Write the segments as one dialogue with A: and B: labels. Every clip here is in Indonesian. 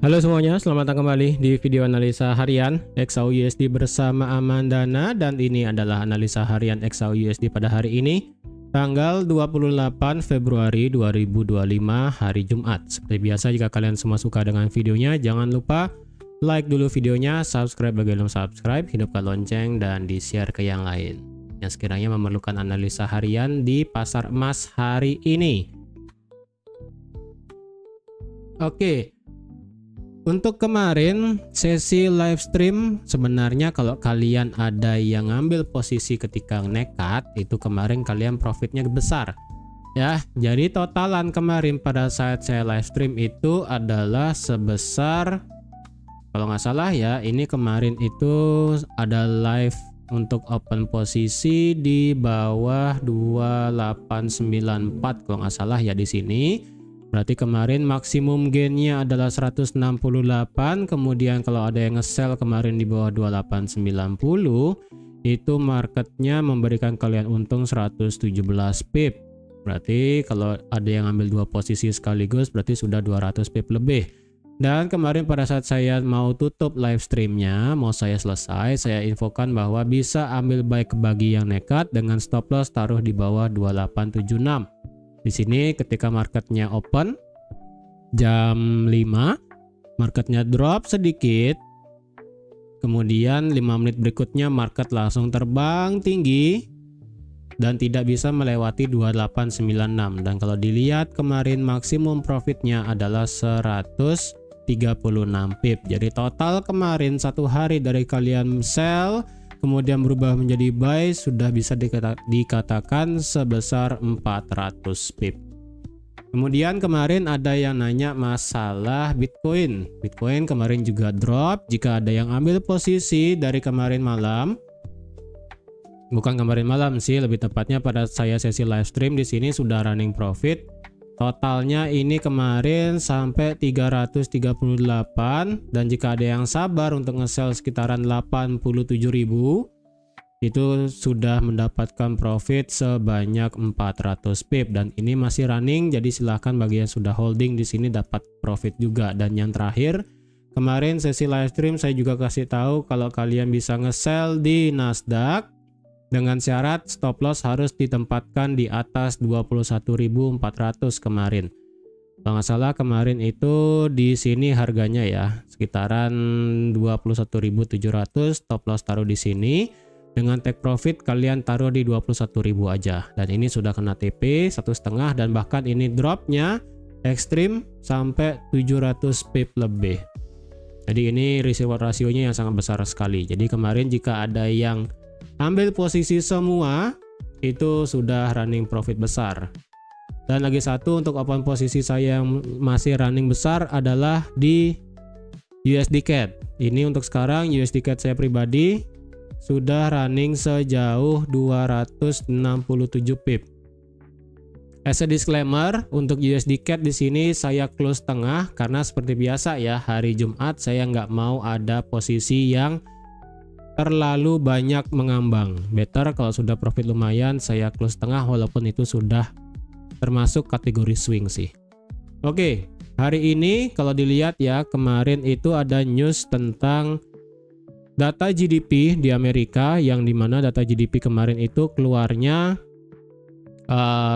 A: Halo semuanya, selamat datang kembali di video analisa harian XAUUSD bersama Amandana, dan ini adalah analisa harian XAUUSD pada hari ini tanggal 28 Februari 2025 hari Jumat. Seperti biasa, jika kalian semua suka dengan videonya, jangan lupa like dulu videonya, subscribe bagi yang belum subscribe, hidupkan lonceng, dan di-share ke yang lain yang sekiranya memerlukan analisa harian di pasar emas hari ini. Oke. Untuk kemarin sesi live stream, sebenarnya kalau kalian ada yang ngambil posisi ketika nekat, itu kemarin kalian profitnya besar ya. Jadi totalan kemarin pada saat saya live stream itu adalah sebesar, kalau nggak salah ya, ini kemarin itu ada live untuk open posisi di bawah 2894 kalau nggak salah ya di sini. Berarti kemarin maksimum gainnya adalah 168, kemudian kalau ada yang nge-sell kemarin di bawah 2890, itu marketnya memberikan kalian untung 117 pip. Berarti kalau ada yang ambil dua posisi sekaligus berarti sudah 200 pip lebih. Dan kemarin pada saat saya mau tutup live streamnya, mau saya selesai, saya infokan bahwa bisa ambil buy bagi yang nekat dengan stop loss taruh di bawah 2876. Di sini ketika marketnya open jam 5, marketnya drop sedikit, kemudian 5 menit berikutnya market langsung terbang tinggi dan tidak bisa melewati 2896. Dan kalau dilihat kemarin maksimum profitnya adalah 136 pip. Jadi total kemarin satu hari dari kalian sell kemudian berubah menjadi buy sudah bisa dikatakan sebesar 400 pip. Kemudian kemarin ada yang nanya masalah Bitcoin. Bitcoin kemarin juga drop. Jika ada yang ambil posisi dari kemarin malam, bukan kemarin malam sih, lebih tepatnya pada saya sesi live stream, di sini sudah running profit. Totalnya ini kemarin sampai 338, dan jika ada yang sabar untuk nge-sell sekitaran 87.000, itu sudah mendapatkan profit sebanyak 400 pip, dan ini masih running, jadi silahkan bagi yang sudah holding di sini dapat profit juga. Dan yang terakhir, kemarin sesi live stream saya juga kasih tahu kalau kalian bisa nge-sell di Nasdaq dengan syarat stop loss harus ditempatkan di atas 21.400 kemarin. Kalau nggak salah kemarin itu di sini harganya ya sekitaran 21.700, stop loss taruh di sini. Dengan take profit kalian taruh di 21.000 aja. Dan ini sudah kena TP 1,5, dan bahkan ini dropnya ekstrim sampai 700 pip lebih. Jadi ini risk reward rasionya yang sangat besar sekali. Jadi kemarin jika ada yang ambil posisi semua, itu sudah running profit besar. Dan lagi satu untuk open posisi saya yang masih running besar adalah di USD CAD. Ini untuk sekarang USD CAD saya pribadi sudah running sejauh 267 pip. As a disclaimer, untuk USD CAD di sini saya close tengah karena seperti biasa ya, hari Jumat saya nggak mau ada posisi yang terlalu banyak mengambang. Better kalau sudah profit lumayan saya close tengah, walaupun itu sudah termasuk kategori swing sih. Oke, hari ini kalau dilihat ya, kemarin itu ada news tentang data GDP di Amerika, yang dimana data GDP kemarin itu keluarnya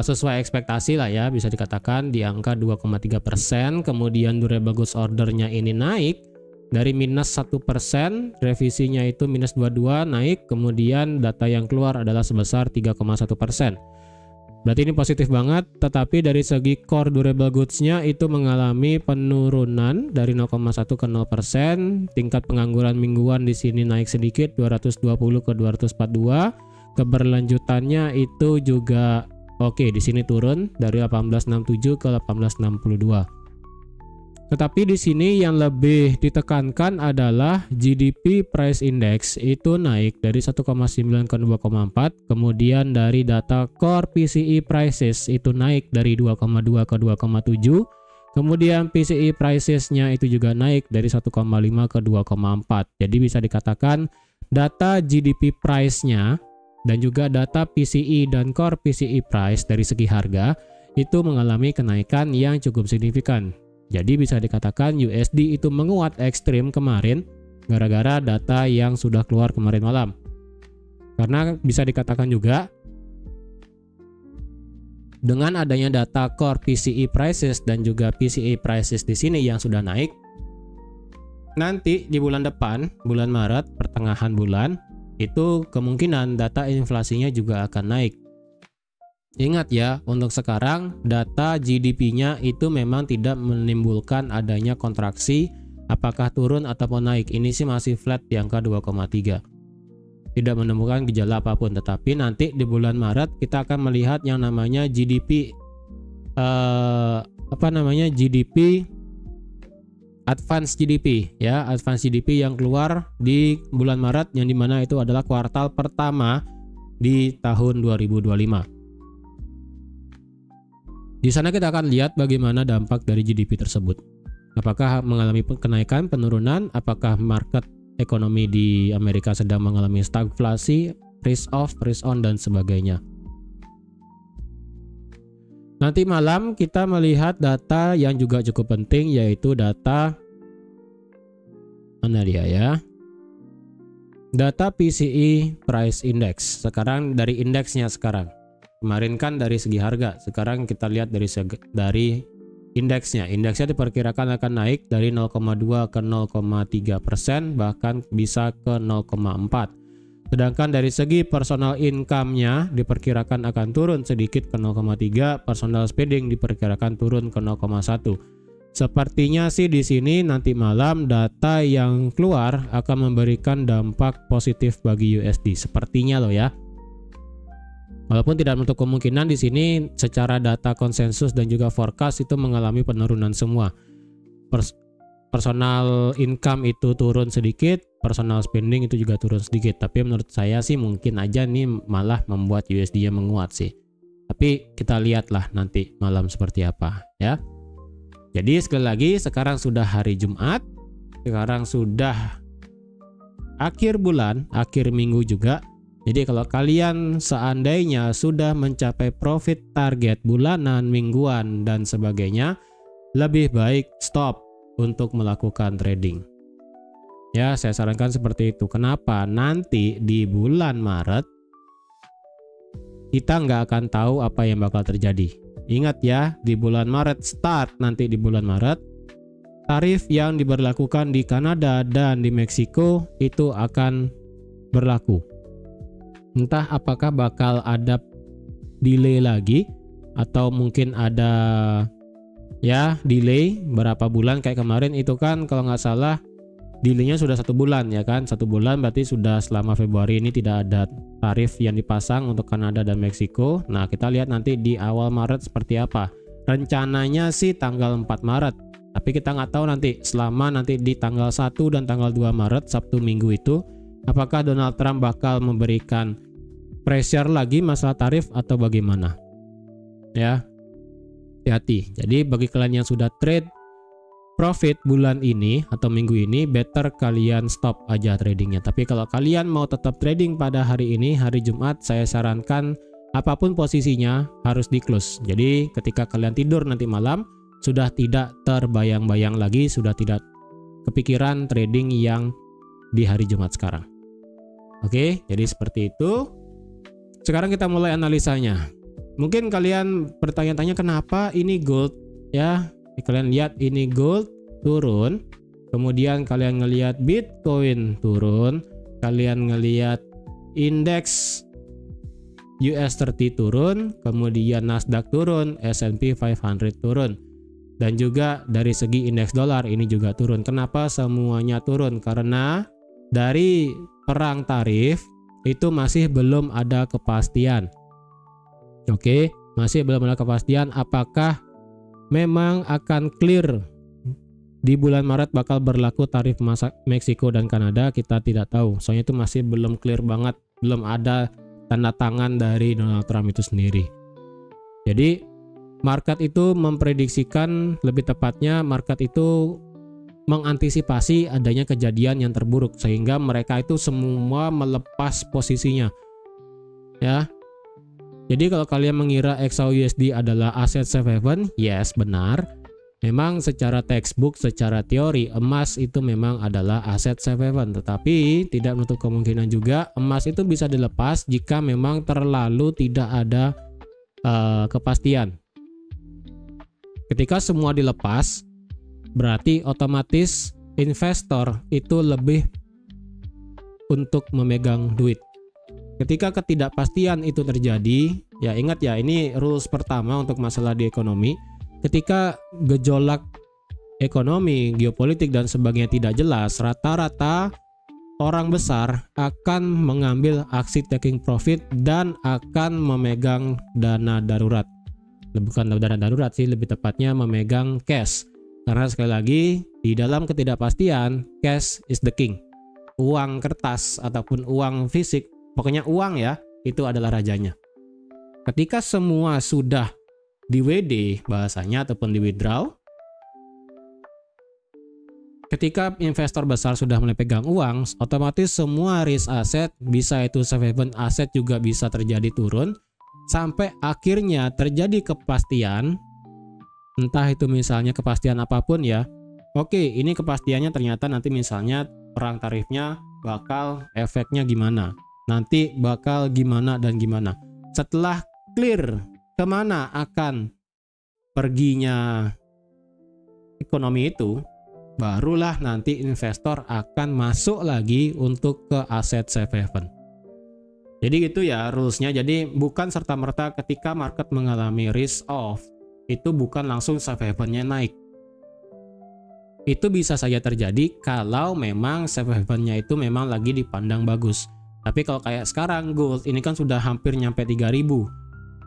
A: sesuai ekspektasi lah ya, bisa dikatakan di angka 2,3%. Kemudian durable goods ordernya ini naik dari minus 1%, revisinya itu minus 22 naik, kemudian data yang keluar adalah sebesar 3,1%. Berarti ini positif banget, tetapi dari segi core durable goods-nya itu mengalami penurunan dari 0,1 ke 0%. Tingkat pengangguran mingguan di sini naik sedikit 220 ke 242. Keberlanjutannya itu juga oke, di sini turun dari 1867 ke 1862. Tetapi di sini yang lebih ditekankan adalah GDP Price Index itu naik dari 1,9 ke 2,4, kemudian dari data Core PCE Prices itu naik dari 2,2 ke 2,7, kemudian PCE Prices-nya itu juga naik dari 1,5 ke 2,4. Jadi bisa dikatakan data GDP Price-nya dan juga data PCE dan Core PCE Price dari segi harga itu mengalami kenaikan yang cukup signifikan. Jadi bisa dikatakan USD itu menguat ekstrim kemarin gara-gara data yang sudah keluar kemarin malam. Karena bisa dikatakan juga dengan adanya data core PCE prices dan juga PCE prices di sini yang sudah naik, nanti di bulan depan, bulan Maret, pertengahan bulan, itu kemungkinan data inflasinya juga akan naik. Ingat ya, untuk sekarang data GDP-nya itu memang tidak menimbulkan adanya kontraksi, apakah turun ataupun naik. Ini sih masih flat di angka 2,3. Tidak menemukan gejala apapun, tetapi nanti di bulan Maret kita akan melihat yang namanya GDP GDP advance GDP ya, advance GDP yang keluar di bulan Maret, yang dimana itu adalah kuartal pertama di tahun 2025. Di sana kita akan lihat bagaimana dampak dari GDP tersebut. Apakah mengalami kenaikan, penurunan, apakah market ekonomi di Amerika sedang mengalami stagflasi, risk off, risk on, dan sebagainya. Nanti malam kita melihat data yang juga cukup penting, yaitu data mana dia ya? Data PCE Price Index. Sekarang dari indeksnya sekarang. Kemarin kan dari segi harga, sekarang kita lihat dari indeksnya. Indeksnya diperkirakan akan naik dari 0,2 ke 0,3%, bahkan bisa ke 0,4. Sedangkan dari segi personal income-nya diperkirakan akan turun sedikit ke 0,3, personal spending diperkirakan turun ke 0,1. Sepertinya sih di sini nanti malam data yang keluar akan memberikan dampak positif bagi USD. Sepertinya loh ya. Walaupun tidak menutup kemungkinan di sini secara data konsensus dan juga forecast itu mengalami penurunan semua. Personal income itu turun sedikit, personal spending itu juga turun sedikit. Tapi menurut saya sih mungkin aja nih malah membuat USD-nya menguat sih. Tapi kita lihatlah nanti malam seperti apa ya. Jadi sekali lagi sekarang sudah hari Jumat, sekarang sudah akhir bulan, akhir minggu juga. Jadi kalau kalian seandainya sudah mencapai profit target bulanan, mingguan, dan sebagainya, lebih baik stop untuk melakukan trading. Ya, saya sarankan seperti itu. Kenapa? Nanti di bulan Maret, kita nggak akan tahu apa yang bakal terjadi. Ingat ya, di bulan Maret, nanti di bulan Maret, tarif yang diberlakukan di Kanada dan di Meksiko itu akan berlaku. Entah apakah bakal ada delay lagi atau mungkin ada ya delay berapa bulan kayak kemarin itu kan, kalau nggak salah delaynya sudah 1 bulan ya kan, 1 bulan berarti sudah selama Februari ini tidak ada tarif yang dipasang untuk Kanada dan Meksiko. Nah kita lihat nanti di awal Maret seperti apa. Rencananya sih tanggal 4 Maret, tapi kita nggak tahu nanti selama nanti di tanggal 1 dan tanggal 2 Maret Sabtu Minggu itu apakah Donald Trump bakal memberikan pressure lagi masalah tarif atau bagaimana? Ya, hati-hati. Jadi bagi kalian yang sudah trade profit bulan ini atau minggu ini, better kalian stop aja tradingnya. Tapi kalau kalian mau tetap trading pada hari ini, hari Jumat, saya sarankan apapun posisinya harus di close. Jadi ketika kalian tidur nanti malam, sudah tidak terbayang-bayang lagi, sudah tidak kepikiran trading yang di hari Jumat sekarang. Oke, jadi seperti itu. Sekarang kita mulai analisanya. Mungkin kalian bertanya-tanya kenapa ini gold ya. Kalian lihat ini gold turun, kemudian kalian ngelihat Bitcoin turun, kalian ngelihat indeks US30 turun, kemudian Nasdaq turun, S&P 500 turun. Dan juga dari segi indeks dolar ini juga turun. Kenapa semuanya turun? Karena dari perang tarif itu masih belum ada kepastian. Oke, masih belum ada kepastian apakah memang akan clear di bulan Maret bakal berlaku tarif Meksiko dan Kanada. Kita tidak tahu. Soalnya itu masih belum clear banget, belum ada tanda tangan dari Donald Trump itu sendiri. Jadi market itu memprediksikan, lebih tepatnya market itu mengantisipasi adanya kejadian yang terburuk sehingga mereka itu semua melepas posisinya ya. Jadi kalau kalian mengira XAUUSD adalah aset safe haven, yes benar, Memang secara textbook, secara teori emas itu memang adalah aset safe haven, tetapi tidak menutup kemungkinan juga emas itu bisa dilepas jika memang terlalu tidak ada kepastian. Ketika semua dilepas, berarti otomatis investor itu lebih untuk memegang duit. Ketika ketidakpastian itu terjadi, ya ingat ya, ini rules pertama untuk masalah di ekonomi. Ketika gejolak ekonomi, geopolitik dan sebagainya tidak jelas, rata-rata orang besar akan mengambil aksi taking profit dan akan memegang dana darurat. Bukan dana darurat sih, lebih tepatnya memegang cash. Karena sekali lagi, di dalam ketidakpastian, cash is the king. Uang kertas ataupun uang fisik, pokoknya uang ya, itu adalah rajanya. Ketika semua sudah di WD bahasanya ataupun di withdraw, ketika investor besar sudah mulai pegang uang, otomatis semua risk aset, bisa itu safe haven aset juga bisa terjadi turun, sampai akhirnya terjadi kepastian, entah itu misalnya kepastian apapun ya. Oke, ini kepastiannya ternyata nanti misalnya perang tarifnya bakal efeknya gimana, nanti bakal gimana dan gimana. Setelah clear kemana akan perginya ekonomi itu, barulah nanti investor akan masuk lagi untuk ke aset safe haven. Jadi gitu ya rulesnya. Jadi bukan serta-merta ketika market mengalami risk off, itu bukan langsung safe havennya naik. Itu bisa saja terjadi kalau memang safe havennya itu memang lagi dipandang bagus. Tapi kalau kayak sekarang gold ini kan sudah hampir nyampe 3.000.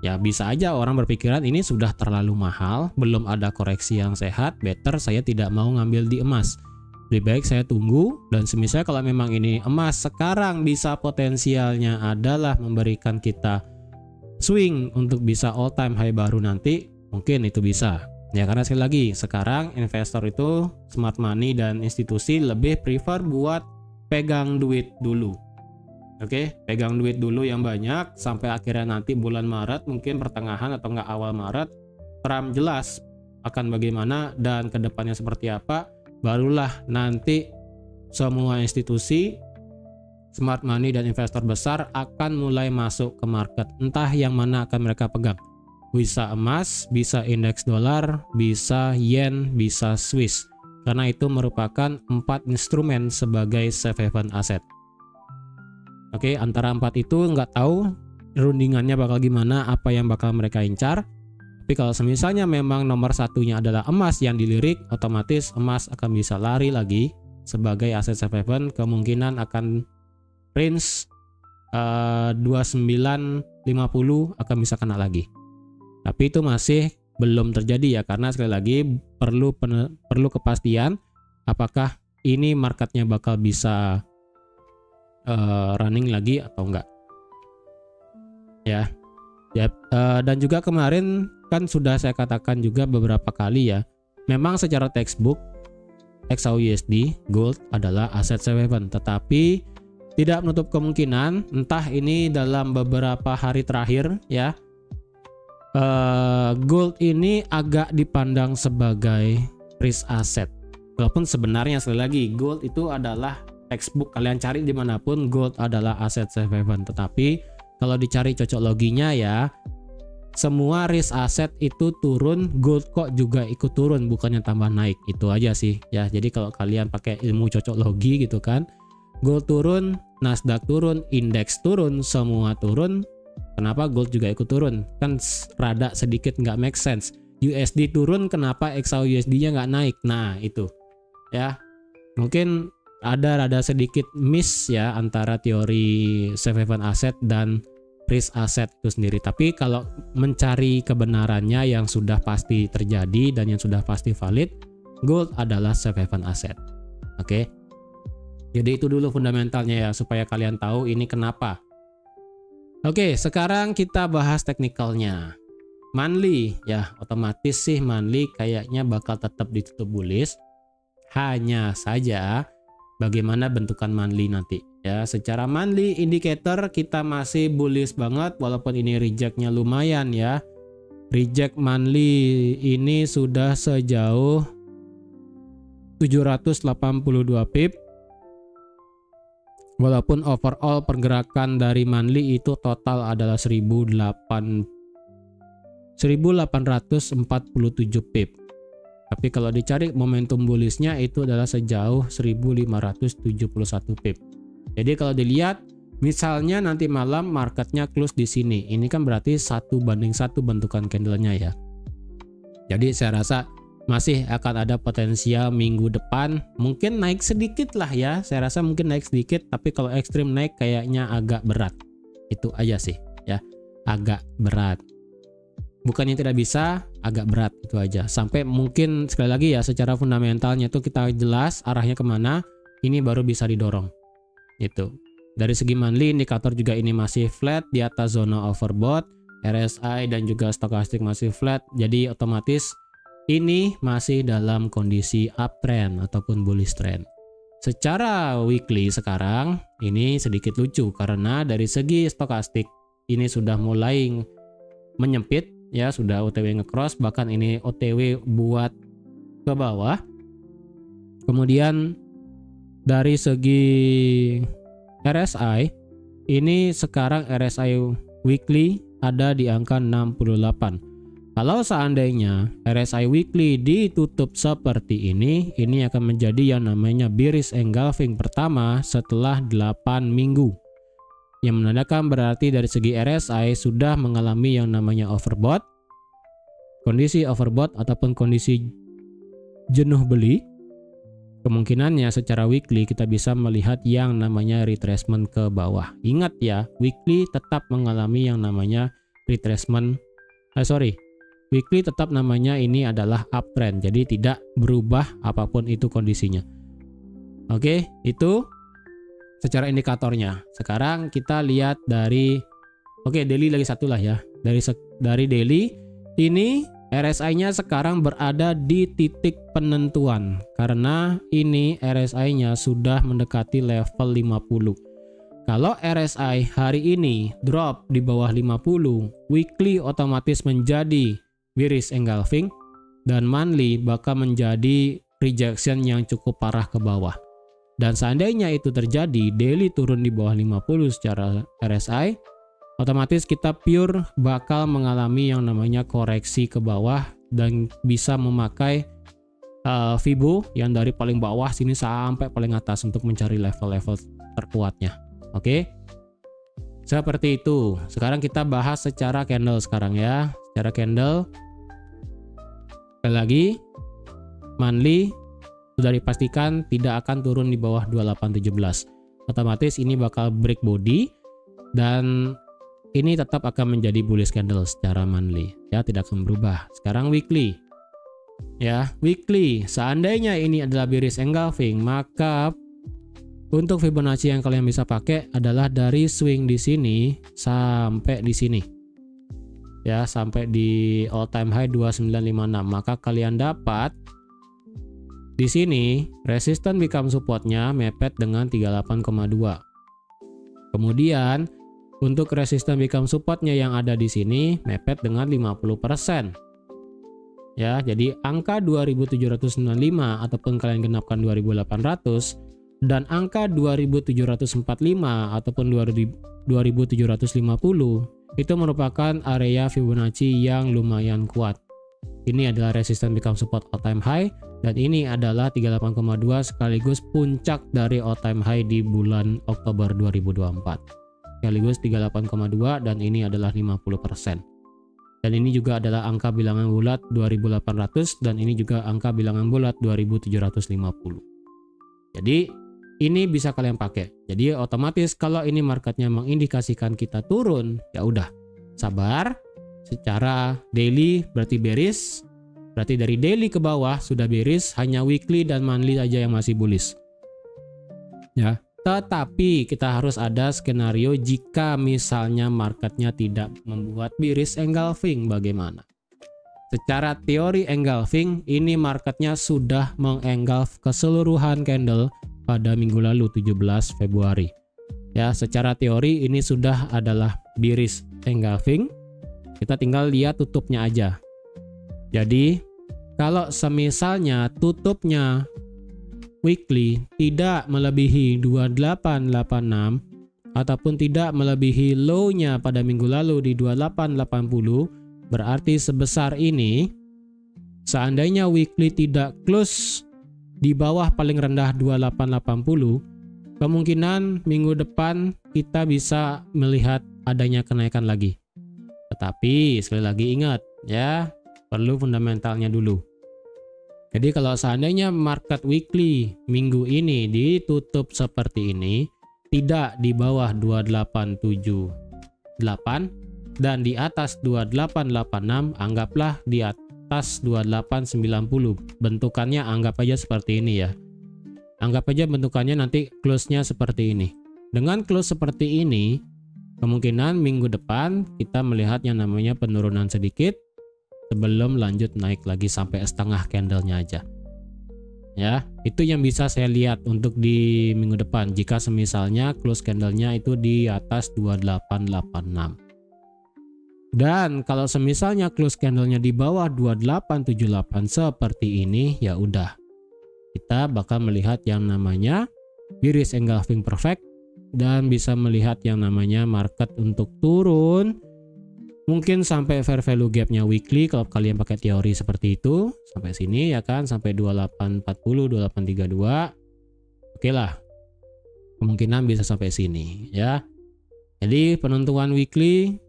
A: Ya bisa aja orang berpikiran ini sudah terlalu mahal, belum ada koreksi yang sehat, better saya tidak mau ngambil di emas. Lebih baik saya tunggu, dan semisal kalau memang ini emas sekarang bisa potensialnya adalah memberikan kita swing untuk bisa all time high baru nanti, mungkin itu bisa. Ya karena sekali lagi sekarang investor itu smart money dan institusi lebih prefer buat pegang duit dulu. Oke, pegang duit dulu yang banyak sampai akhirnya nanti bulan Maret, mungkin pertengahan atau enggak awal Maret, Trump jelas akan bagaimana dan kedepannya seperti apa, barulah nanti semua institusi, smart money dan investor besar akan mulai masuk ke market. Entah yang mana akan mereka pegang. Bisa emas, bisa indeks dolar, bisa yen, bisa Swiss. Karena itu merupakan 4 instrumen sebagai safe haven asset. Oke, antara 4 itu nggak tahu rundingannya bakal gimana, apa yang bakal mereka incar. Tapi kalau semisalnya memang nomor satunya adalah emas yang dilirik, otomatis emas akan bisa lari lagi sebagai aset safe haven, kemungkinan akan range 2950 akan bisa kena lagi. Tapi itu masih belum terjadi ya, karena sekali lagi perlu kepastian apakah ini marketnya bakal bisa running lagi atau enggak ya. Dan juga kemarin kan sudah saya katakan juga beberapa kali ya, memang secara textbook XAUUSD gold adalah aset safe haven, tetapi tidak menutup kemungkinan entah ini dalam beberapa hari terakhir ya, gold ini agak dipandang sebagai risk asset, walaupun sebenarnya sekali lagi gold itu adalah textbook, kalian cari dimanapun gold adalah aset safe haven. Tetapi kalau dicari cocok loginya ya, semua risk asset itu turun, gold kok juga ikut turun, bukannya tambah naik. Itu aja sih ya. Jadi kalau kalian pakai ilmu cocok logi gitu kan, gold turun, Nasdaq turun, indeks turun, semua turun, kenapa gold juga ikut turun? Kan rada sedikit nggak make sense. USD turun, kenapa XAUUSD-nya nggak naik? Nah itu ya, mungkin ada sedikit miss ya antara teori safe haven asset dan risk asset itu sendiri. Tapi kalau mencari kebenarannya yang sudah pasti terjadi dan yang sudah pasti valid, gold adalah safe haven asset. Oke. Jadi itu dulu fundamentalnya ya, supaya kalian tahu ini kenapa. Oke, sekarang kita bahas teknikalnya. Monthly ya, otomatis sih monthly kayaknya bakal tetap ditutup bullish. Hanya saja bagaimana bentukan monthly nanti ya. Secara monthly indicator kita masih bullish banget, walaupun ini rejectnya lumayan ya, reject monthly ini sudah sejauh 782 pip. Walaupun overall pergerakan dari monthly itu total adalah 1847 pip. Tapi kalau dicari momentum bullishnya itu adalah sejauh 1571 pip. Jadi kalau dilihat misalnya nanti malam marketnya close di sini, ini kan berarti 1:1 bentukan candlenya ya. Jadi saya rasa masih akan ada potensial minggu depan mungkin naik sedikit lah ya. Saya rasa mungkin naik sedikit, tapi kalau ekstrim naik kayaknya agak berat. Itu aja sih ya, agak berat. Bukannya tidak bisa, agak berat itu aja. Sampai mungkin sekali lagi ya, secara fundamentalnya itu kita jelas arahnya kemana, ini baru bisa didorong. Itu. Dari segi monthly indikator juga ini masih flat di atas zona overbought, RSI dan juga stokastik masih flat. Jadi otomatis ini masih dalam kondisi uptrend ataupun bullish trend. Secara weekly sekarang ini sedikit lucu karena dari segi stokastik ini sudah mulai menyempit ya, sudah OTW nge-cross, bahkan ini OTW buat ke bawah. Kemudian dari segi RSI ini sekarang RSI weekly ada di angka 68. Kalau seandainya RSI weekly ditutup seperti ini akan menjadi yang namanya bearish engulfing pertama setelah 8 minggu. Yang menandakan berarti dari segi RSI sudah mengalami yang namanya overbought, kondisi overbought ataupun kondisi jenuh beli. Kemungkinannya secara weekly kita bisa melihat yang namanya retracement ke bawah. Ingat ya, weekly tetap mengalami yang namanya retracement. Weekly tetap namanya ini adalah uptrend, jadi tidak berubah apapun itu kondisinya. Oke, itu secara indikatornya. Sekarang kita lihat dari daily lagi satu lah ya. Dari daily ini RSI-nya sekarang berada di titik penentuan karena ini RSI-nya sudah mendekati level 50. Kalau RSI hari ini drop di bawah 50, weekly otomatis menjadi bearish engulfing dan monthly bakal menjadi rejection yang cukup parah ke bawah. Dan seandainya itu terjadi, daily turun di bawah 50 secara RSI, otomatis kita pure bakal mengalami yang namanya koreksi ke bawah dan bisa memakai Fibo yang dari paling bawah sini sampai paling atas untuk mencari level-level terkuatnya. Oke, seperti itu. Sekarang kita bahas secara candle sekarang ya. Secara candle, sekali lagi, monthly sudah dipastikan tidak akan turun di bawah 2817. Otomatis ini bakal break body dan ini tetap akan menjadi bullish candle secara monthly ya, tidak akan berubah. Sekarang weekly ya, weekly seandainya ini adalah bearish engulfing, maka untuk Fibonacci yang kalian bisa pakai adalah dari swing di sini sampai di sini ya, sampai di all time high 2956, maka kalian dapat di sini resistance become supportnya mepet dengan 38,2. Kemudian untuk resistance become supportnya yang ada di sini mepet dengan 50%. Ya, jadi angka 2795 ataupun kalian genapkan 2800 dan angka 2745 ataupun 2750 itu merupakan area Fibonacci yang lumayan kuat. Ini adalah resistance become support all time high dan ini adalah 38,2 sekaligus puncak dari all time high di bulan Oktober 2024. Sekaligus 38,2 dan ini adalah 50%. Dan ini juga adalah angka bilangan bulat 2800 dan ini juga angka bilangan bulat 2750. Jadi ini bisa kalian pakai. Jadi otomatis kalau ini marketnya mengindikasikan kita turun, ya udah sabar. Secara daily berarti bearish, berarti dari daily ke bawah sudah bearish, hanya weekly dan monthly saja yang masih bullish ya. Tetapi kita harus ada skenario jika misalnya marketnya tidak membuat bearish engulfing, bagaimana? Secara teori engulfing ini marketnya sudah mengengulf keseluruhan candle pada minggu lalu 17 Februari ya. Secara teori ini sudah adalah bearish engulfing Kita tinggal lihat tutupnya aja. Jadi kalau semisalnya tutupnya weekly tidak melebihi 2886 ataupun tidak melebihi low-nya pada minggu lalu di 2880, berarti sebesar ini. Seandainya weekly tidak close di bawah paling rendah 2880, kemungkinan minggu depan kita bisa melihat adanya kenaikan lagi. Tetapi sekali lagi ingat ya, perlu fundamentalnya dulu. Jadi kalau seandainya market weekly minggu ini ditutup seperti ini, tidak di bawah 2878 dan di atas 2886, anggaplah di atas 2890. Bentukannya anggap aja seperti ini ya. Anggap aja bentukannya nanti close-nya seperti ini. Dengan close seperti ini, kemungkinan minggu depan kita melihat yang namanya penurunan sedikit sebelum lanjut naik lagi sampai setengah candlenya aja. Ya, itu yang bisa saya lihat untuk di minggu depan jika semisalnya close candlenya itu di atas 2886. Dan kalau semisalnya close candlenya di bawah 2878 seperti ini, ya udah. Kita bakal melihat yang namanya bearish engulfing perfect dan bisa melihat yang namanya market untuk turun. Mungkin sampai fair value gapnya weekly kalau kalian pakai teori seperti itu. Sampai sini ya kan, sampai 2840, 2832. Oke lah. Kemungkinan bisa sampai sini ya. Jadi penentuan weekly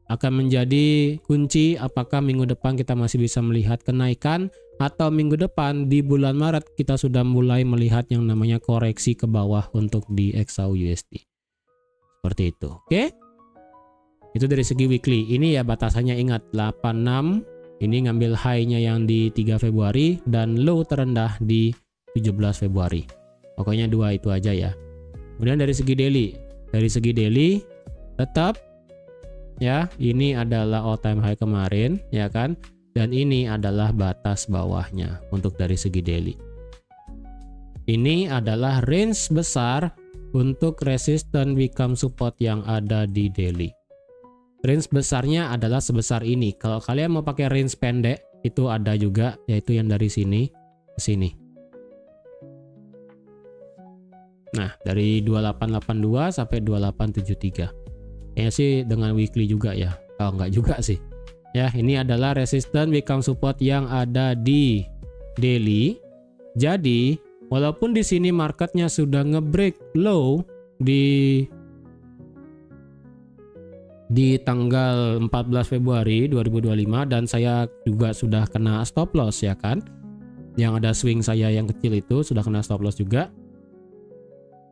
A: akan menjadi kunci apakah minggu depan kita masih bisa melihat kenaikan atau minggu depan di bulan Maret kita sudah mulai melihat yang namanya koreksi ke bawah untuk di XAU-USD. Seperti itu. Oke. Itu dari segi weekly. Ini ya batasannya ingat 86. Ini ngambil high-nya yang di 3 Februari dan low terendah di 17 Februari. Pokoknya dua itu aja ya. Kemudian dari segi daily. Dari segi daily tetap ya, ini adalah all time high kemarin ya kan, dan ini adalah batas bawahnya untuk dari segi daily. Ini adalah range besar untuk resistance become support yang ada di daily. Range besarnya adalah sebesar ini. Kalau kalian mau pakai range pendek itu ada juga, yaitu yang dari sini ke sini. Nah, dari 2882 sampai 2873. Kayaknya sih dengan weekly juga ya. Oh enggak juga sih. Ya, ini adalah resistance become support yang ada di daily. Jadi, walaupun di sini marketnya sudah ngebreak low di tanggal 14 Februari 2025 dan saya juga sudah kena stop loss ya kan. Yang ada swing saya yang kecil itu sudah kena stop loss juga.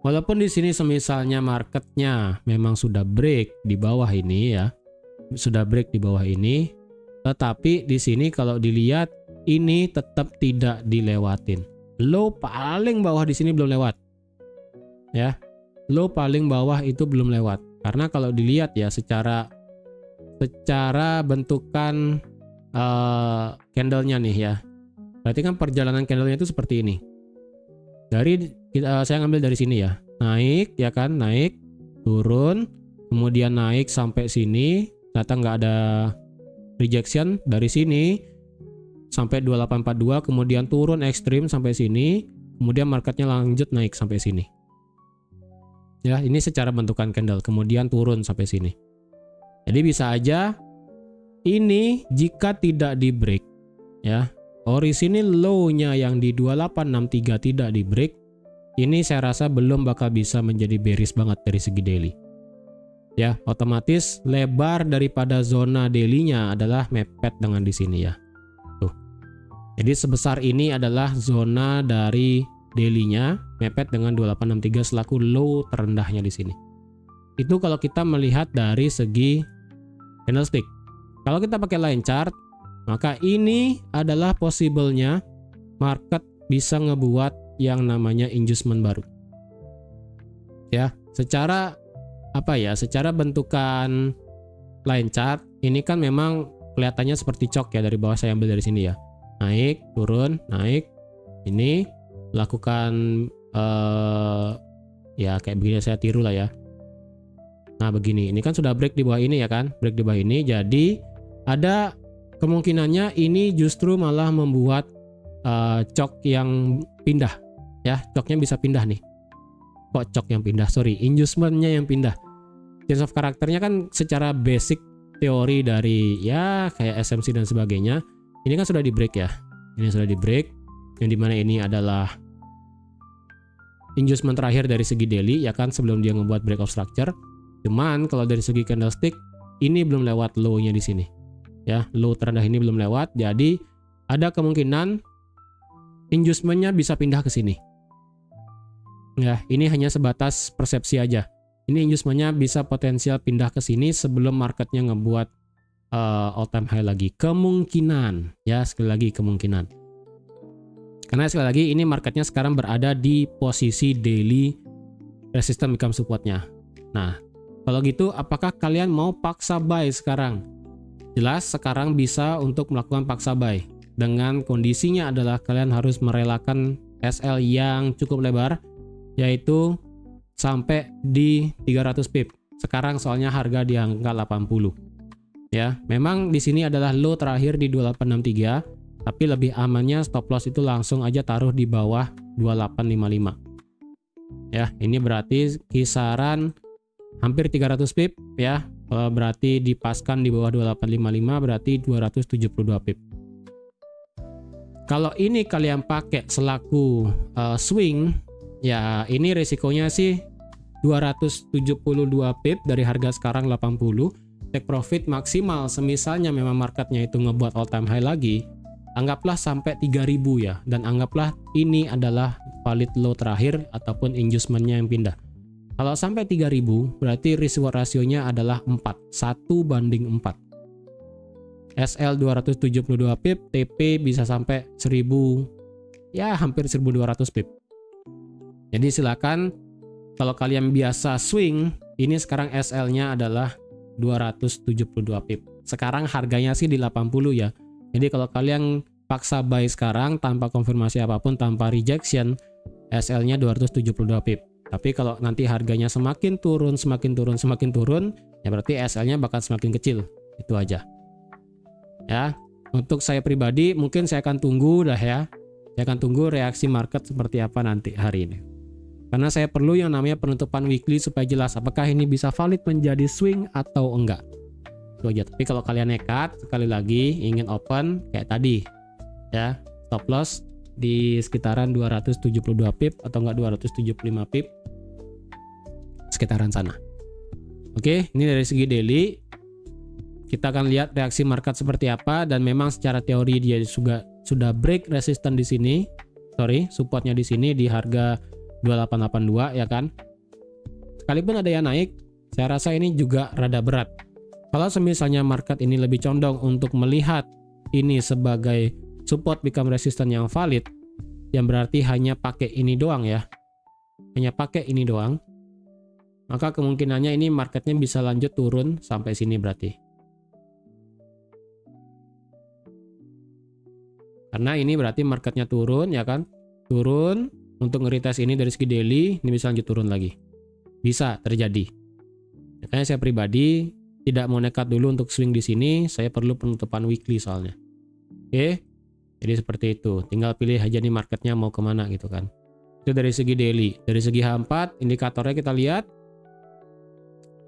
A: Walaupun di sini semisalnya marketnya memang sudah break di bawah ini ya, sudah break di bawah ini, tetapi di sini kalau dilihat ini tetap tidak dilewatin. Low paling bawah di sini belum lewat, ya, low paling bawah itu belum lewat. Karena kalau dilihat ya secara bentukan candlenya nih ya, berarti kan perjalanan candlenya itu seperti ini. Saya ngambil dari sini ya, naik ya kan, naik, turun, kemudian naik sampai sini, ternyata nggak ada rejection dari sini sampai 2842, kemudian turun ekstrim sampai sini, kemudian marketnya lanjut naik sampai sini. Ya, ini secara bentukan candle, kemudian turun sampai sini. Jadi bisa aja ini jika tidak di break ya. Orisinil low-nya yang di 2863 tidak di break, ini saya rasa belum bakal bisa menjadi bearish banget dari segi daily. Ya, otomatis lebar daripada zona daily-nya adalah mepet dengan di sini ya. Tuh. Jadi sebesar ini adalah zona dari daily-nya, mepet dengan 2863 selaku low terendahnya di sini. Itu kalau kita melihat dari segi candlestick. Kalau kita pakai line chart, maka ini adalah possible-nya market bisa ngebuat yang namanya inducement baru. Ya, secara secara bentukan line chart ini kan memang kelihatannya seperti cok ya, dari bawah saya ambil dari sini ya. Naik, turun, naik. Ini lakukan ya kayak begini, saya tiru lah ya. Nah, begini. Ini kan sudah break di bawah ini ya kan? Break di bawah ini, jadi ada kemungkinannya ini justru malah membuat cok yang pindah ya, coknya bisa pindah nih. Kok cok yang pindah, sorry, inducementnya yang pindah. Change of karakternya kan secara basic teori dari ya kayak SMC dan sebagainya, ini kan sudah di break ya, ini sudah di break, yang dimana ini adalah inducement terakhir dari segi daily ya kan, sebelum dia ngebuat break of structure. Cuman kalau dari segi candlestick ini belum lewat low-nya di sini ya, low terendah ini belum lewat, jadi ada kemungkinan inducementnya bisa pindah ke sini ya. Ini hanya sebatas persepsi aja, ini inducementnya bisa potensial pindah ke sini sebelum marketnya ngebuat all time high lagi, kemungkinan ya, sekali lagi kemungkinan. Karena sekali lagi ini marketnya sekarang berada di posisi daily resistance become supportnya. Nah, kalau gitu apakah kalian mau paksa buy sekarang? Jelas sekarang bisa untuk melakukan paksa buy. Dengan kondisinya adalah kalian harus merelakan SL yang cukup lebar, yaitu sampai di 300 pip. Sekarang soalnya harga di angka 80. Ya, memang di sini adalah low terakhir di 2863. Tapi lebih amannya stop loss itu langsung aja taruh di bawah 2855. Ya, ini berarti kisaran hampir 300 pip ya. Berarti dipaskan di bawah 2855 berarti 272 pip. Kalau ini kalian pakai selaku swing, ya ini resikonya sih 272 pip dari harga sekarang 80. Take profit maksimal semisalnya memang marketnya itu ngebuat all time high lagi, anggaplah sampai 3000 ya, dan anggaplah ini adalah valid low terakhir ataupun inducementnya yang pindah. Kalau sampai 3000 berarti risk reward rasionya adalah 4, 1:4. SL 272 pip, TP bisa sampai 1000, ya hampir 1200 pip. Jadi silakan kalau kalian biasa swing, ini sekarang SL-nya adalah 272 pip. Sekarang harganya sih di 80 ya. Jadi kalau kalian paksa buy sekarang tanpa konfirmasi apapun, tanpa rejection, SL-nya 272 pip. Tapi kalau nanti harganya semakin turun, ya berarti SL-nya bakal semakin kecil. Itu aja. Ya, untuk saya pribadi mungkin saya akan tunggu dah ya. Saya akan tunggu reaksi market seperti apa nanti hari ini. Karena saya perlu yang namanya penutupan weekly supaya jelas apakah ini bisa valid menjadi swing atau enggak. Itu aja. Tapi kalau kalian nekat sekali lagi ingin open kayak tadi ya, stop loss di sekitaran 272 pip atau enggak 275 pip, sekitaran sana. Oke, ini dari segi daily. Kita akan lihat reaksi market seperti apa, dan memang secara teori dia sudah break resistance di sini. Supportnya di sini di harga 2882 ya kan. Sekalipun ada yang naik, saya rasa ini juga rada berat. Kalau misalnya market ini lebih condong untuk melihat ini sebagai support become resistance yang valid, yang berarti hanya pakai ini doang ya. Hanya pakai ini doang. Maka kemungkinannya ini marketnya bisa lanjut turun sampai sini berarti. Karena ini berarti marketnya turun ya kan. Turun untuk nge-retest ini dari segi daily, ini bisa lanjut turun lagi. Bisa terjadi. Makanya saya pribadi tidak mau nekat dulu untuk swing di sini, saya perlu penutupan weekly soalnya. Oke. Jadi seperti itu. Tinggal pilih aja nih marketnya mau kemana gitu kan. Itu dari segi daily. Dari segi H4 indikatornya kita lihat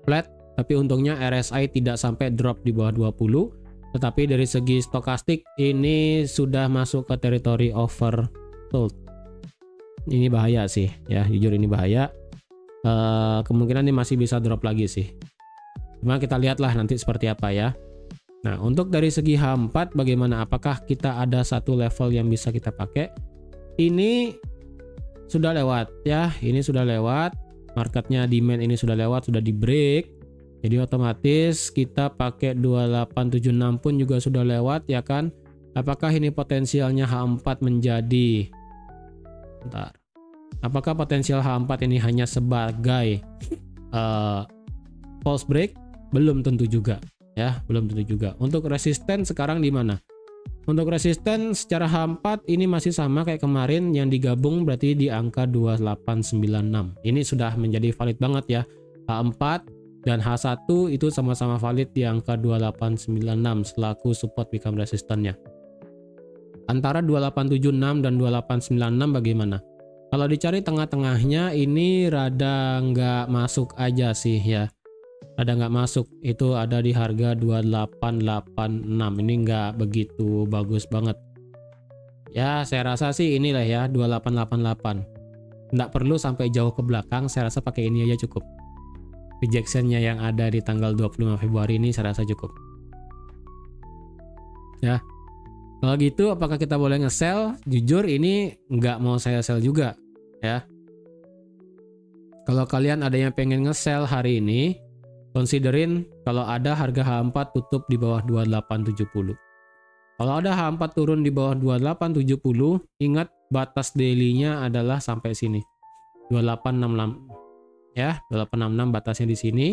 A: flat, tapi untungnya RSI tidak sampai drop di bawah 20. Tetapi dari segi stokastik ini sudah masuk ke teritori oversold. Ini bahaya sih ya, jujur ini bahaya. Kemungkinan ini masih bisa drop lagi sih. Cuma kita lihatlah nanti seperti apa ya. Nah, untuk dari segi H4 bagaimana? Apakah kita ada satu level yang bisa kita pakai? Ini sudah lewat ya, ini sudah lewat. Marketnya demand ini sudah lewat, sudah di break. Jadi otomatis kita pakai 2876 pun juga sudah lewat ya kan. Apakah ini potensialnya H4 menjadi apakah potensial H4 ini hanya sebagai false break? Belum tentu juga ya, belum tentu juga. Untuk resisten sekarang di mana? Untuk resisten secara H4 ini masih sama kayak kemarin, yang digabung berarti di angka 2896. Ini sudah menjadi valid banget ya. H4 dan H1 itu sama-sama valid di angka 2896 selaku support become resistance-nya. Antara 2876 dan 2896 bagaimana? Kalau dicari tengah-tengahnya ini rada nggak masuk aja sih ya. Rada nggak masuk, itu ada di harga 2886. Ini nggak begitu bagus banget. Ya saya rasa sih inilah ya 2888. Nggak perlu sampai jauh ke belakang, saya rasa pakai ini aja cukup. Rejection-nya yang ada di tanggal 25 Februari ini saya rasa cukup. Ya. Kalau gitu apakah kita boleh nge-sell? Jujur ini nggak mau saya sell juga ya. Kalau kalian ada yang pengen nge-sell hari ini, considerin kalau ada harga H4 tutup di bawah 2870. Kalau ada H4 turun di bawah 2870, ingat batas daily-nya adalah sampai sini. 2866. Ya, 2866 batasnya di sini.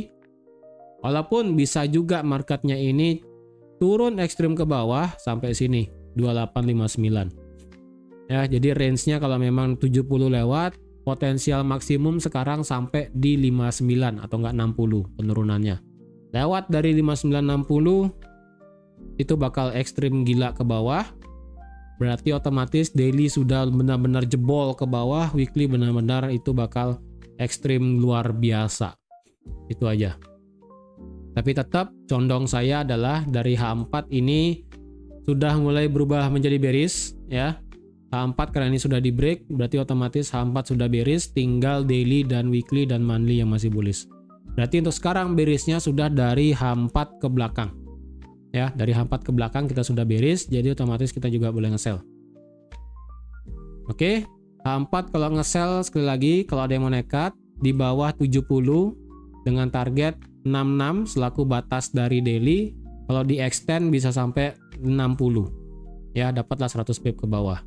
A: Walaupun bisa juga marketnya ini turun ekstrim ke bawah sampai sini, 2859. Ya, jadi range-nya kalau memang 70 lewat, potensial maksimum sekarang sampai di 59 atau enggak 60 penurunannya. Lewat dari 5960 itu bakal ekstrim gila ke bawah. Berarti otomatis daily sudah benar-benar jebol ke bawah, weekly benar-benar itu bakal ekstrim luar biasa. Itu aja. Tapi tetap condong saya adalah dari H4 ini sudah mulai berubah menjadi bearish ya. H4 karena ini sudah di break, berarti otomatis H4 sudah bearish, tinggal daily dan weekly dan monthly yang masih bullish. Berarti untuk sekarang bearishnya sudah dari H4 ke belakang. Ya, dari H4 ke belakang kita sudah bearish, jadi otomatis kita juga boleh nge-sell. Oke, H4 kalau nge-sell sekali lagi, kalau ada yang mau nekat di bawah 70 dengan target 66 selaku batas dari daily, kalau di extend bisa sampai 60. Ya, dapatlah 100 pip ke bawah.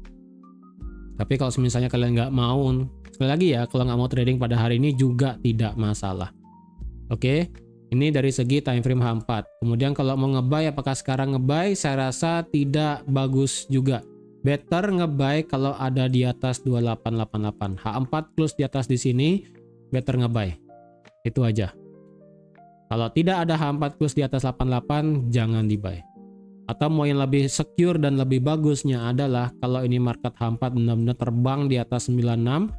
A: Tapi kalau misalnya kalian nggak mau, sekali lagi ya, kalau nggak mau trading pada hari ini juga tidak masalah. Oke, ini dari segi time frame H4. Kemudian kalau mau nge-buy, apakah sekarang nge-buy? Saya rasa tidak bagus juga. Better nge-buy kalau ada di atas 2888. H4 close di atas di sini, better nge-buy. Itu aja. Kalau tidak ada H4 close di atas 88, jangan di-buy. Atau mau yang lebih secure dan lebih bagusnya adalah kalau ini market H4 benar-benar terbang di atas 96,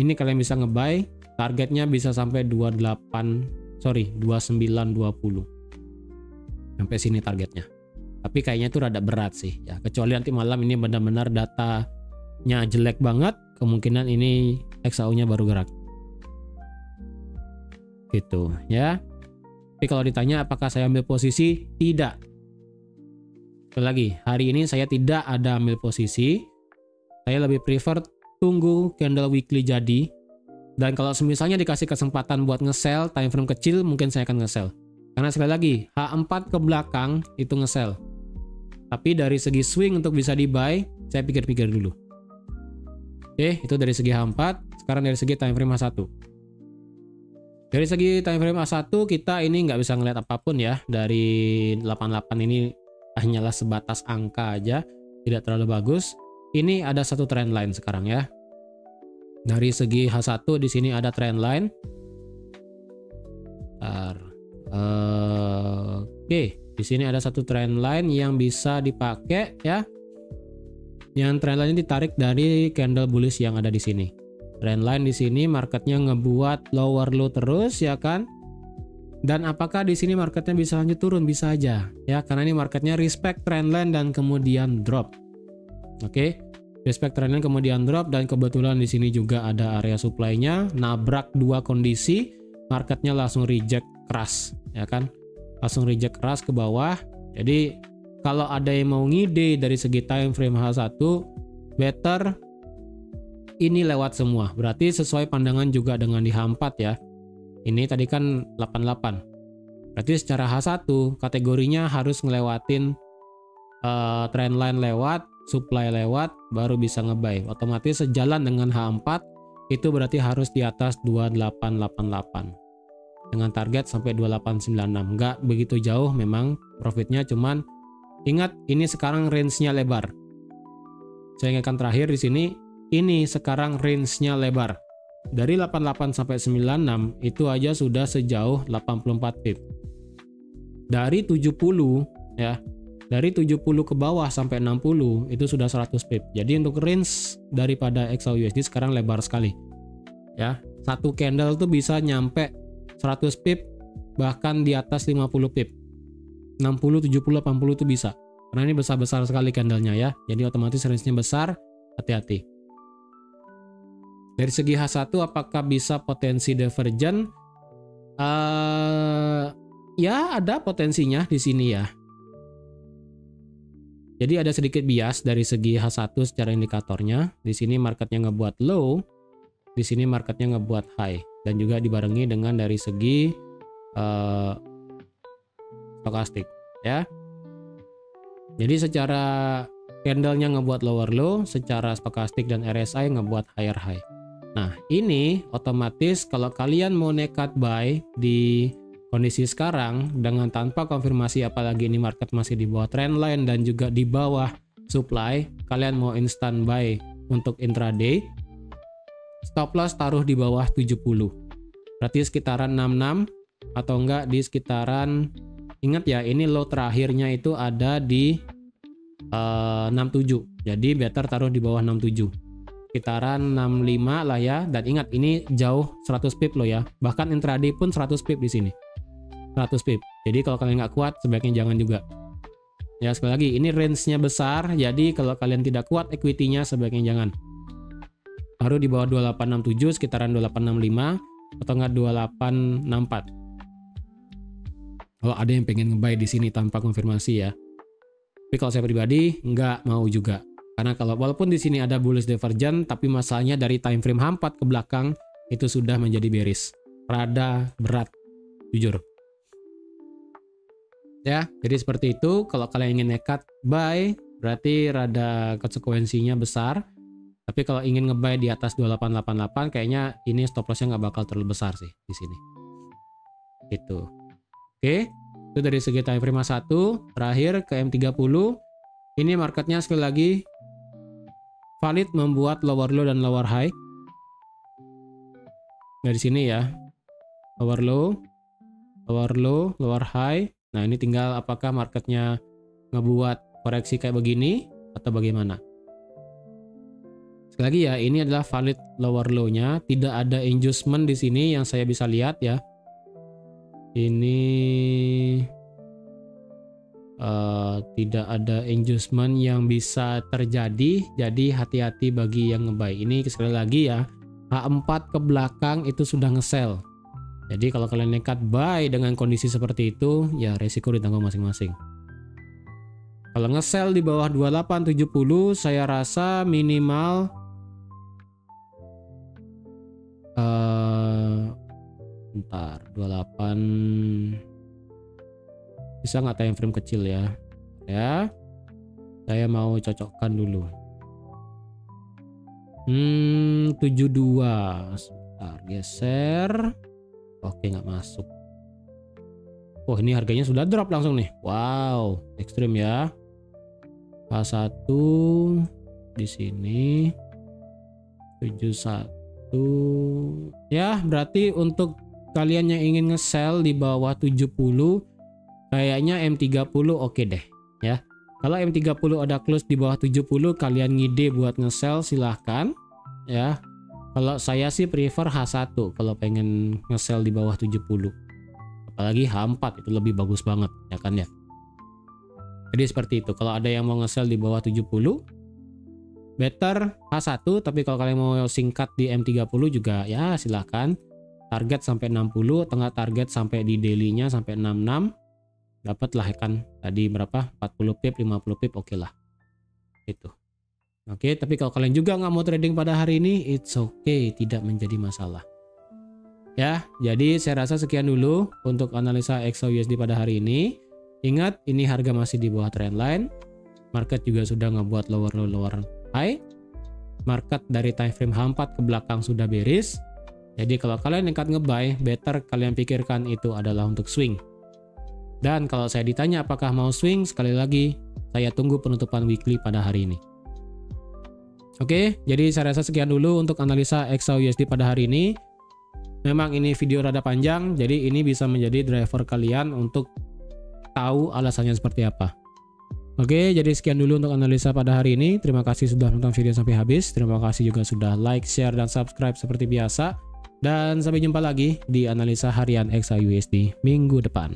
A: ini kalian bisa nge-buy, targetnya bisa sampai 2920. Sampai sini targetnya. Tapi kayaknya itu rada berat sih ya. Kecuali nanti malam ini benar-benar datanya jelek banget, kemungkinan ini XAU-nya baru gerak. Gitu ya. Tapi kalau ditanya apakah saya ambil posisi? Tidak. Sekali lagi, hari ini saya tidak ada ambil posisi. Saya lebih prefer tunggu candle weekly jadi. Dan kalau misalnya dikasih kesempatan buat nge-sell time frame kecil, mungkin saya akan nge-sell. Karena sekali lagi, H4 ke belakang itu nge-sell. Tapi dari segi swing untuk bisa di-buy, saya pikir-pikir dulu. Oke, itu dari segi H4. Sekarang dari segi time frame H1. Dari segi time frame H1 kita ini nggak bisa ngeliat apapun ya. Dari 88 ini hanyalah sebatas angka aja, tidak terlalu bagus. Ini ada satu trend line sekarang ya. Dari segi H1 di sini ada trend line. Oke, di sini ada satu trend line yang bisa dipakai ya. Yang trend line ini ditarik dari candle bullish yang ada di sini. Trend line di sini marketnya ngebuat lower low terus ya kan. Dan apakah di sini marketnya bisa lanjut turun? Bisa aja ya, karena ini marketnya respect trendline dan kemudian drop. Oke, respect trendline kemudian drop, dan kebetulan di sini juga ada area supply-nya, nabrak dua kondisi, marketnya langsung reject keras ya kan, langsung reject keras ke bawah. Jadi kalau ada yang mau ngide dari segi time frame H1, better ini lewat semua. Berarti sesuai pandangan juga dengan di H4 ya. Ini tadi kan 88. Berarti secara H1 kategorinya harus ngelewatin trendline lewat, supply lewat, baru bisa nge-buy. Otomatis sejalan dengan H4 itu berarti harus di atas 2888. Dengan target sampai 2896. Nggak begitu jauh memang profitnya, cuman ingat ini sekarang range-nya lebar. Saya ingatkan terakhir di sini, ini sekarang range-nya lebar. Dari 88 sampai 96 itu aja sudah sejauh 84 pip. Dari 70 ya, dari 70 ke bawah sampai 60 itu sudah 100 pip. Jadi untuk range daripada XAUUSD sekarang lebar sekali. Ya, satu candle tuh bisa nyampe 100 pip bahkan di atas 50 pip. 60, 70, 80 itu bisa. Karena ini besar-besar sekali candlenya ya. Jadi otomatis range-nya besar, hati-hati. Dari segi H1 apakah bisa potensi divergen? Ya ada potensinya di sini ya. Jadi ada sedikit bias dari segi H1 secara indikatornya. Di sini marketnya ngebuat low, di sini marketnya ngebuat high, dan juga dibarengi dengan dari segi stokastik ya. Jadi secara candlenya ngebuat lower low, secara stokastik dan RSI ngebuat higher high. Nah ini otomatis kalau kalian mau nekat buy di kondisi sekarang dengan tanpa konfirmasi, apalagi ini market masih di bawah trendline dan juga di bawah supply, kalian mau instant buy untuk intraday, stop loss taruh di bawah 70. Berarti sekitaran 66 atau enggak di sekitaran, ingat ya ini low terakhirnya itu ada di 67. Jadi better taruh di bawah 67. Sekitaran 65 lah ya, dan ingat ini jauh 100 pip loh ya. Bahkan intraday pun 100 pip di sini. 100 pip. Jadi kalau kalian nggak kuat sebaiknya jangan juga. Ya sekali lagi ini range-nya besar, jadi kalau kalian tidak kuat equity-nya sebaiknya jangan. Taruh di bawah 2867, sekitaran 2865 atau enggak 2864. Kalau ada yang pengen nge-buy di sini tanpa konfirmasi ya. Tapi kalau saya pribadi nggak mau juga. Karena kalau walaupun di sini ada bullish divergence, tapi masalahnya dari time frame H4 ke belakang itu sudah menjadi bearish. Rada berat, jujur. Ya, jadi seperti itu. Kalau kalian ingin nekat buy, berarti rada konsekuensinya besar. Tapi kalau ingin nge-buy di atas 2888, kayaknya ini stop loss-nya nggak bakal terlalu besar sih di sini. Gitu. Oke, itu dari segi time frame 1. Terakhir ke M30. Ini marketnya sekali lagi valid membuat lower low dan lower high. Dari sini ya. Lower low, lower low, lower high. Nah ini tinggal apakah marketnya ngebuat koreksi kayak begini atau bagaimana. Sekali lagi ya, ini adalah valid lower low-nya. Tidak ada inducement di sini yang saya bisa lihat ya. Ini tidak ada inducement yang bisa terjadi. Jadi hati-hati bagi yang nge-buy. Ini sekali lagi ya, H4 ke belakang itu sudah nge-sell. Jadi kalau kalian nekat buy dengan kondisi seperti itu, ya resiko ditanggung masing-masing. Kalau nge-sell di bawah 2870, saya rasa minimal bentar, 28 bisa nggak time frame kecil ya? Ya, saya mau cocokkan dulu. 72, sebentar, geser. Oke, nggak masuk. Oh, ini harganya sudah drop langsung nih. Wow, ekstrim ya. H1 di sini 71. Ya, berarti untuk kalian yang ingin nge-sell di bawah 70, kayaknya M30 oke deh ya. Kalau M30 ada close di bawah 70, kalian ngide buat nge-sell silahkan ya. Kalau saya sih prefer H1 kalau pengen nge-sell di bawah 70. Apalagi H4 itu lebih bagus banget ya kan ya. Jadi seperti itu. Kalau ada yang mau nge-sell di bawah 70, better H1. Tapi kalau kalian mau singkat di M30 juga ya silahkan. Target sampai 60, tengah target sampai di daily-nya sampai 66. Dapat lah kan tadi berapa, 40 pip, 50 pip, oke lah itu. Oke, tapi kalau kalian juga nggak mau trading pada hari ini, it's okay, tidak menjadi masalah ya. Jadi saya rasa sekian dulu untuk analisa XAUUSD pada hari ini. Ingat, ini harga masih di bawah trendline, market juga sudah ngebuat lower low lower high, market dari time frame H4 ke belakang sudah bearish. Jadi kalau kalian nekat nge-buy, better kalian pikirkan itu adalah untuk swing. Dan kalau saya ditanya apakah mau swing, sekali lagi saya tunggu penutupan weekly pada hari ini. Oke, jadi saya rasa sekian dulu untuk analisa XAUUSD pada hari ini. Memang ini video rada panjang, jadi ini bisa menjadi driver kalian untuk tahu alasannya seperti apa. Oke, jadi sekian dulu untuk analisa pada hari ini. Terima kasih sudah nonton video sampai habis. Terima kasih juga sudah like, share, dan subscribe seperti biasa. Dan sampai jumpa lagi di analisa harian XAUUSD minggu depan.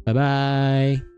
A: Bye-bye.